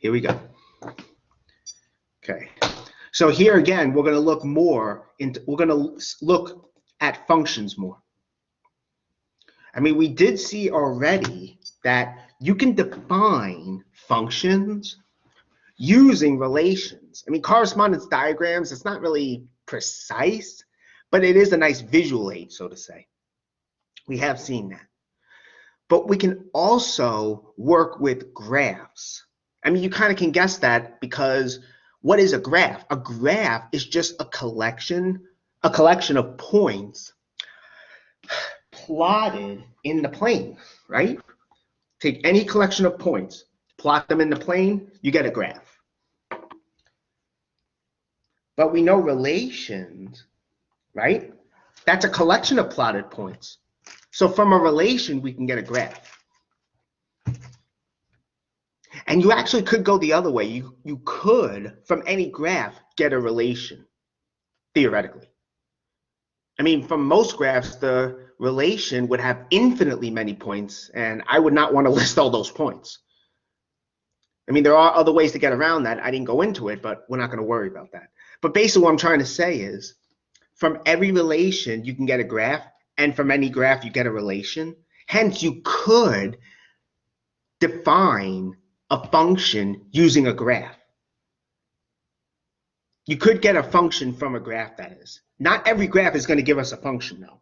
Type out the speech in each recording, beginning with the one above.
here we go. Okay, so here again, we're going to look more into, we're going to look at functions more. I mean, we did see already that you can define functions using relations. I mean, correspondence diagrams, it's not really precise, but it is a nice visual aid, so to say. We have seen that. But we can also work with graphs. I mean, you kind of can guess that, because what is a graph? A graph is just a collection of points plotted in the plane, right? Take any collection of points, plot them in the plane, you get a graph. But we know relations, right? That's a collection of plotted points. So from a relation, we can get a graph. And you actually could go the other way. You could, from any graph, get a relation, theoretically. I mean, from most graphs, the relation would have infinitely many points, and I would not want to list all those points. I mean, there are other ways to get around that. I didn't go into it, but we're not going to worry about that. But basically what I'm trying to say is, from every relation, you can get a graph, and from any graph, you get a relation. Hence, you could define a function using a graph. You could get a function from a graph, that is. Not every graph is going to give us a function, though.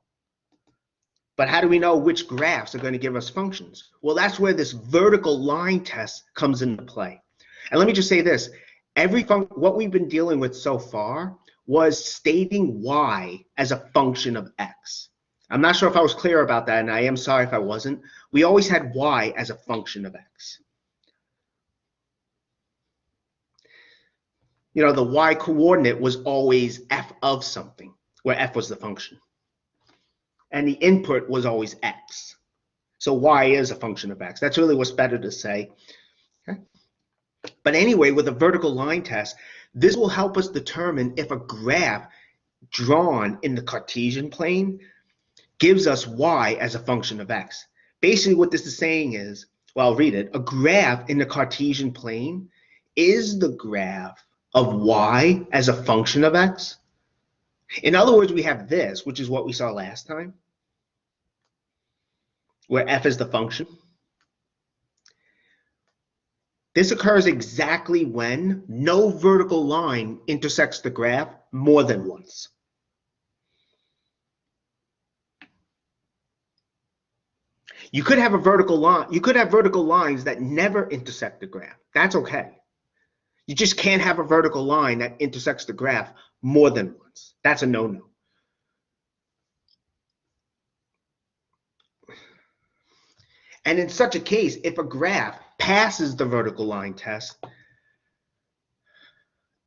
But how do we know which graphs are going to give us functions? Well, that's where this vertical line test comes into play. And let me just say this. What we've been dealing with so far was stating y as a function of x. I'm not sure if I was clear about that, and I am sorry if I wasn't. We always had y as a function of x. You know, the y coordinate was always f of something, where f was the function. And the input was always x. So y is a function of x. That's really what's better to say. Okay? But anyway, with a vertical line test, this will help us determine if a graph drawn in the Cartesian plane gives us y as a function of x. Basically what this is saying is, well, I'll read it. A graph in the Cartesian plane is the graph of y as a function of x. In other words, we have this, which is what we saw last time, where f is the function. This occurs exactly when no vertical line intersects the graph more than once. You could have a vertical line. You could have vertical lines that never intersect the graph. That's okay. You just can't have a vertical line that intersects the graph more than once. That's a no-no. And in such a case, if a graph passes the vertical line test,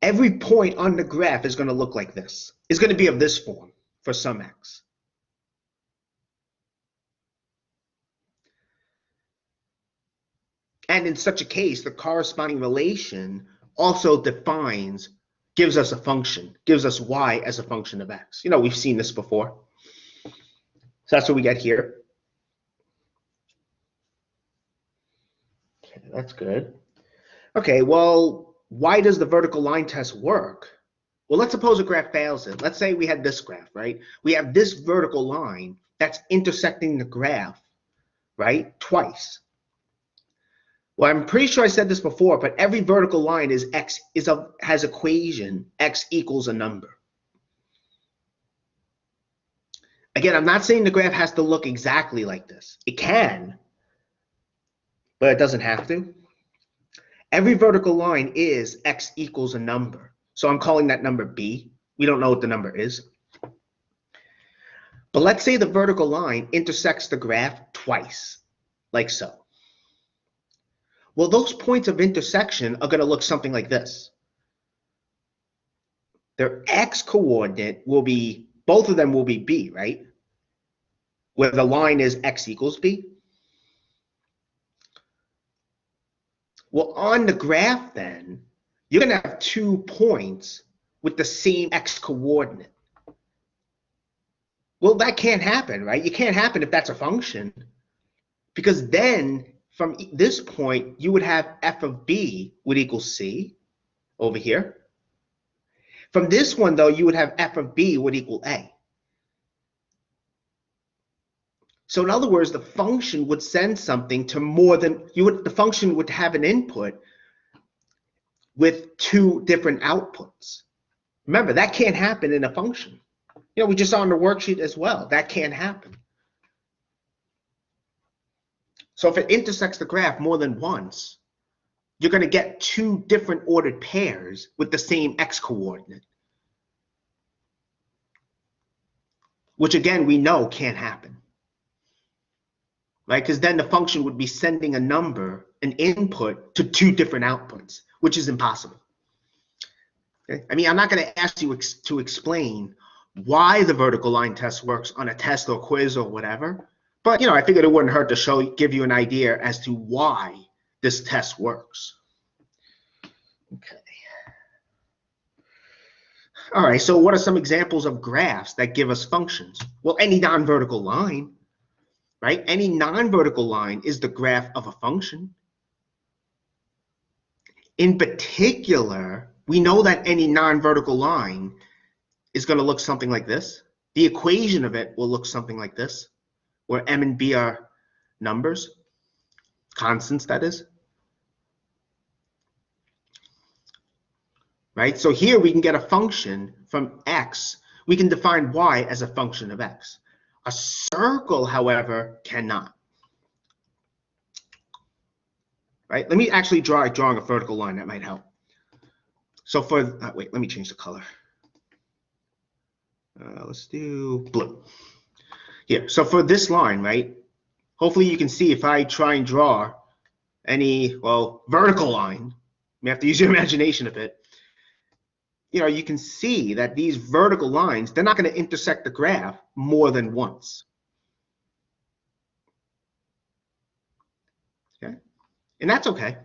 every point on the graph is going to look like this. It's going to be of this form for some x. And in such a case, the corresponding relation also gives us a function, gives us y as a function of x. You know, we've seen this before. So that's what we get here. Okay, that's good. Okay, well, why does the vertical line test work? Well, let's suppose a graph fails it. Let's say we had this graph, right? We have this vertical line that's intersecting the graph, right, twice. Well, I'm pretty sure I said this before, but every vertical line has equation x equals a number. Again, I'm not saying the graph has to look exactly like this. It can, but it doesn't have to. Every vertical line is x equals a number. So I'm calling that number b. We don't know what the number is. But let's say the vertical line intersects the graph twice, like so. Well, those points of intersection are going to look something like this. Their x coordinate will be, both of them will be b, right? Where the line is x equals b. Well, on the graph then, you're going to have 2 points with the same x coordinate. Well, that can't happen, right? It can't happen if that's a function, because then from this point, you would have f of b would equal c over here. From this one, though, you would have f of b would equal a. So in other words, the function would send something to more than, the function would have an input with two different outputs. Remember, that can't happen in a function. You know, we just saw on the worksheet as well, that can't happen. So if it intersects the graph more than once, you're going to get two different ordered pairs with the same x coordinate, which again, we know can't happen, right? Because then the function would be sending a number, an input, to two different outputs, which is impossible. Okay? I mean, I'm not going to ask you to explain why the vertical line test works on a test or quiz or whatever, but you know, I figured it wouldn't hurt to give you an idea as to why this test works. Okay. All right, so what are some examples of graphs that give us functions? Well, any non-vertical line, right? Any non-vertical line is the graph of a function. In particular, we know that any non-vertical line is going to look something like this. The equation of it will look something like this, where m and b are numbers, constants, that is. Right? So here we can get a function from x. We can define y as a function of x. A circle, however, cannot. Right? Let me actually drawing a vertical line. That might help. So for, wait, let me change the color. Let's do blue. Here, so for this line, right? Hopefully you can see if I try and draw any, well, vertical line, you have to use your imagination a bit. You know, you can see that these vertical lines, they're not going to intersect the graph more than once. Okay? And that's okay.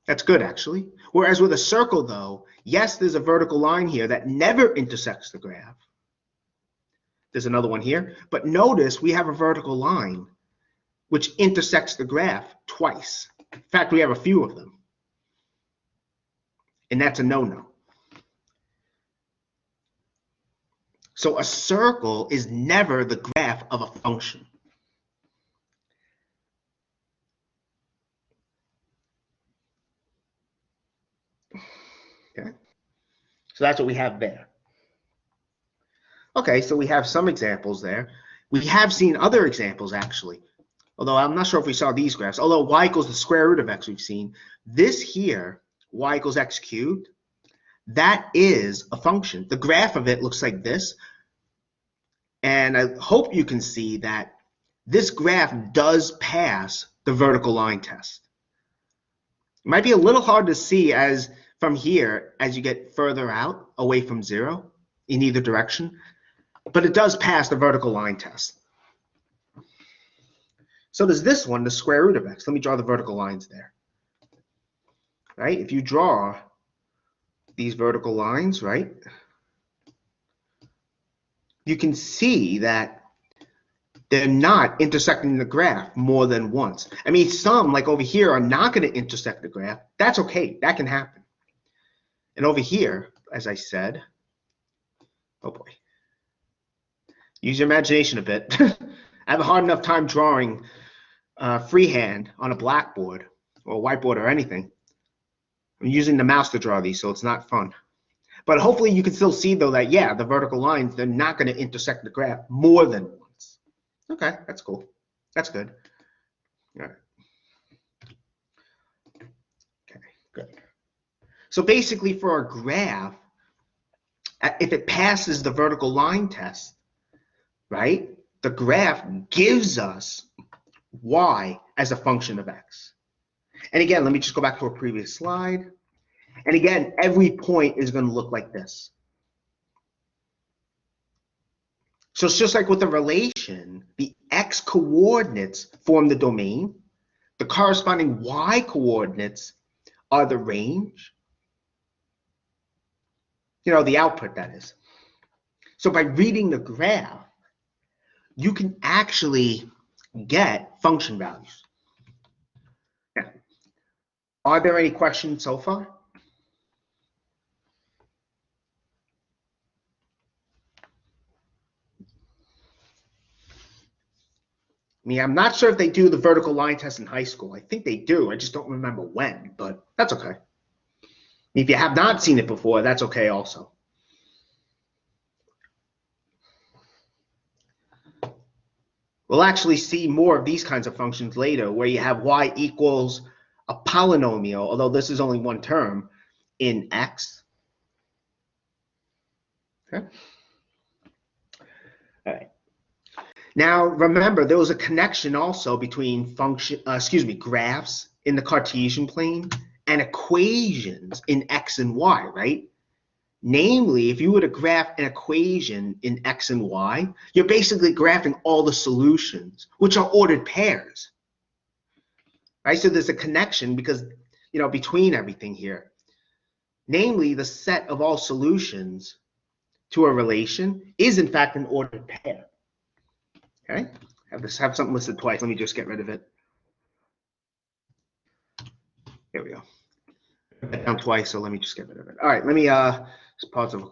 That's good, actually. Whereas with a circle, though, yes, there's a vertical line here that never intersects the graph. There's another one here. But notice we have a vertical line which intersects the graph twice. In fact, we have a few of them. And that's a no-no. So a circle is never the graph of a function. Okay, so that's what we have there. Okay, so we have some examples there. We have seen other examples, actually, although I'm not sure if we saw these graphs. Although y equals the square root of x we've seen. This here, y equals x cubed, that is a function. The graph of it looks like this. And I hope you can see that this graph does pass the vertical line test. It might be a little hard to see as from here as you get further out away from zero in either direction, but it does pass the vertical line test. So does this one, the square root of x. Let me draw the vertical lines there. Right? If you draw these vertical lines, right, you can see that they're not intersecting the graph more than once. I mean, some, like over here, are not going to intersect the graph. That's okay. That can happen. And over here, as I said, oh boy, use your imagination a bit. I have a hard enough time drawing freehand on a blackboard or a whiteboard or anything. I'm using the mouse to draw these, so it's not fun. But hopefully you can still see, though, that, yeah, the vertical lines, they're not going to intersect the graph more than once. Okay, that's cool. That's good. All right. Okay, good. So basically for a graph, if it passes the vertical line test, right, the graph gives us y as a function of x. And again, let me just go back to a previous slide. And again, every point is going to look like this. So it's just like with the relation, the x coordinates form the domain. The corresponding y coordinates are the range. You know, the output, that is. So by reading the graph, you can actually get function values. Are there any questions so far? I mean, I'm not sure if they do the vertical line test in high school. I think they do. I just don't remember when, but that's okay. If you have not seen it before, that's okay also. We'll actually see more of these kinds of functions later where you have y equals a polynomial, although this is only one term, in x. Okay. All right. Now, remember, there was a connection also between graphs in the Cartesian plane and equations in x and y, right? Namely, if you were to graph an equation in x and y, you're basically graphing all the solutions, which are ordered pairs, right? So there's a connection because, between everything here. Namely, the set of all solutions to a relation is in fact an ordered pair. Okay, have something listed twice. Let me just get rid of it. There we go. Down twice, so let me just get rid of it. All right, let me just pause the recording.